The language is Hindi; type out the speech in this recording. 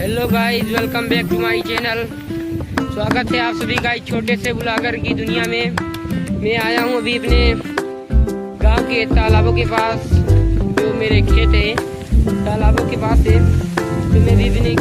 Hello guys, welcome back to my channel. स्वागत है आप सभी का इस छोटे से ब्लॉगर की दुनिया में। मैं आया हूँ अभी अपने गांव के तालाबों के पास, जो मेरे खेत है तालाबों के पास है। तो मैं भी अपने